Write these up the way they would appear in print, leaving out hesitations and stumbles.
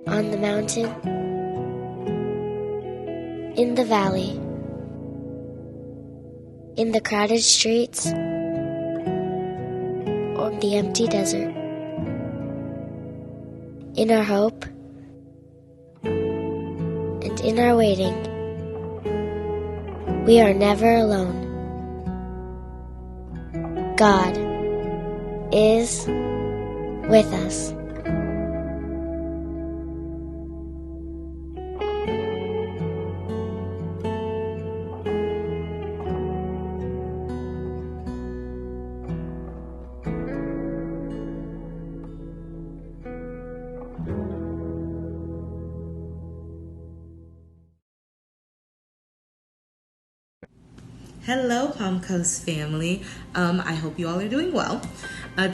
on the mountain, in the valley, in the crowded streets, on the empty desert, in our hope, and in our waiting, we are never alone. God is with us. Hello, Palm Coast family. I hope you all are doing well.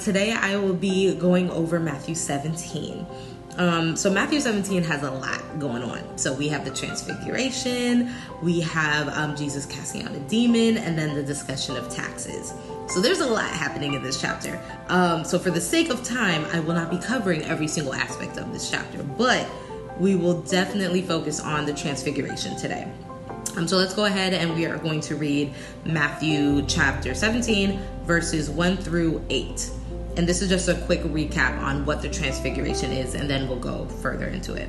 Today I will be going over Matthew 17. So Matthew 17 has a lot going on. So we have the transfiguration, we have Jesus casting out a demon, and then the discussion of taxes. So there's a lot happening in this chapter. So for the sake of time, I will not be covering every single aspect of this chapter, but we will definitely focus on the transfiguration today. So let's go ahead and we are going to read Matthew chapter 17, verses 1 through 8. And this is just a quick recap on what the transfiguration is, and then we'll go further into it.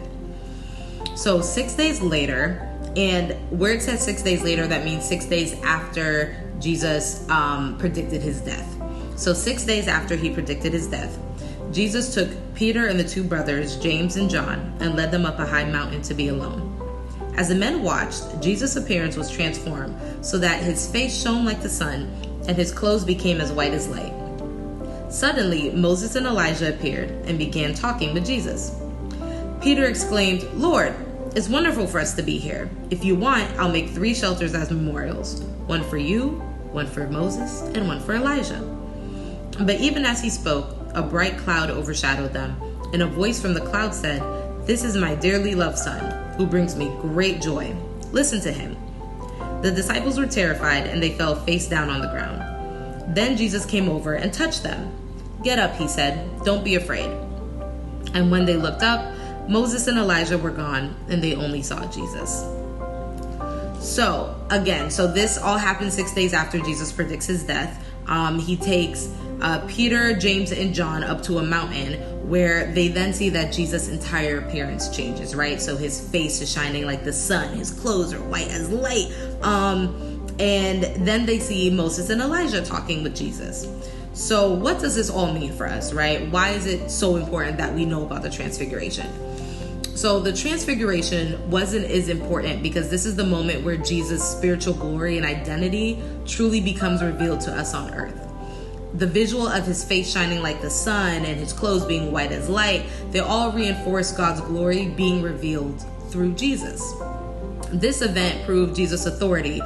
So 6 days later, and where it says 6 days later, that means 6 days after Jesus predicted his death. So 6 days after he predicted his death, Jesus took Peter and the two brothers, James and John, and led them up a high mountain to be alone. As the men watched, Jesus' appearance was transformed so that his face shone like the sun and his clothes became as white as light. Suddenly, Moses and Elijah appeared and began talking with Jesus. Peter exclaimed, "Lord, it's wonderful for us to be here. If you want, I'll make 3 shelters as memorials, one for you, one for Moses, and one for Elijah." But even as he spoke, a bright cloud overshadowed them, and a voice from the cloud said, "This is my dearly loved son, who brings me great joy. Listen to him." The disciples were terrified and they fell face down on the ground. Then Jesus came over and touched them. "Get up," he said. "Don't be afraid." And when they looked up, Moses and Elijah were gone and they only saw Jesus. So this all happened 6 days after Jesus predicts his death. He takes Peter, James, and John up to a mountain where they then see that Jesus' entire appearance changes, right? So his face is shining like the sun, his clothes are white as light. And then they see Moses and Elijah talking with Jesus. So what does this all mean for us, right? Why is it so important that we know about the transfiguration? So the transfiguration is important because this is the moment where Jesus' spiritual glory and identity truly becomes revealed to us on earth. The visual of his face shining like the sun and his clothes being white as light, they all reinforce God's glory being revealed through Jesus. This event proved Jesus' authority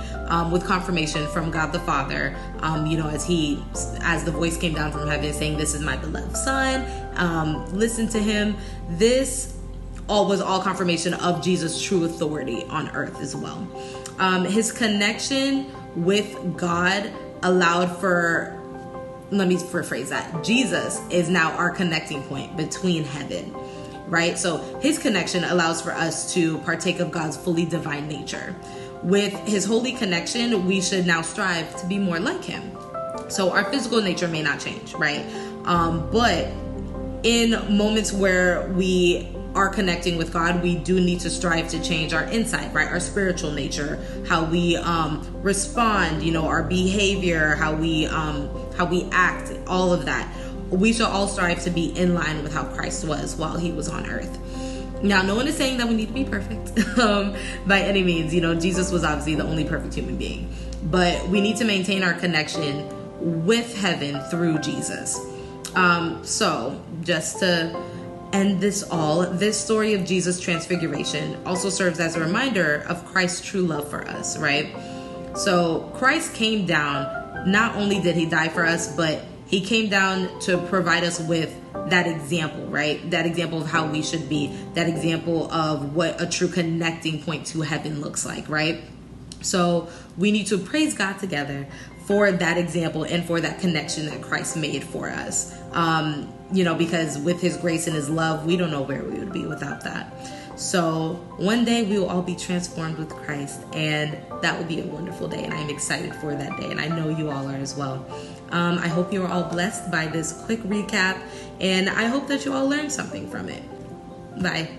with confirmation from God the Father, as the voice came down from heaven saying, "This is my beloved son, listen to him." This was all confirmation of Jesus' true authority on earth as well. His connection with God allowed for, let me rephrase that. Jesus is now our connecting point between heaven, right? So his connection allows for us to partake of God's fully divine nature. With his holy connection, we should now strive to be more like him. So our physical nature may not change, right? But in moments where we are connecting with God, we do need to strive to change our inside, right? Our spiritual nature, how we respond, our behavior, how we act, all of that. We shall all strive to be in line with how Christ was while he was on earth. Now, no one is saying that we need to be perfect by any means. Jesus was obviously the only perfect human being, but we need to maintain our connection with heaven through Jesus. So just to end this story of Jesus' transfiguration also serves as a reminder of Christ's true love for us, right? So Christ came down. Not only did he die for us, but he came down to provide us with that example, right? That example of how we should be, that example of what a true connecting point to heaven looks like, right? So we need to praise God together for that example and for that connection that Christ made for us. because with his grace and his love, we don't know where we would be without that. So one day we will all be transformed with Christ, and that will be a wonderful day, and I'm excited for that day, and I know you all are as well. I hope you are all blessed by this quick recap, and I hope that you all learned something from it. Bye.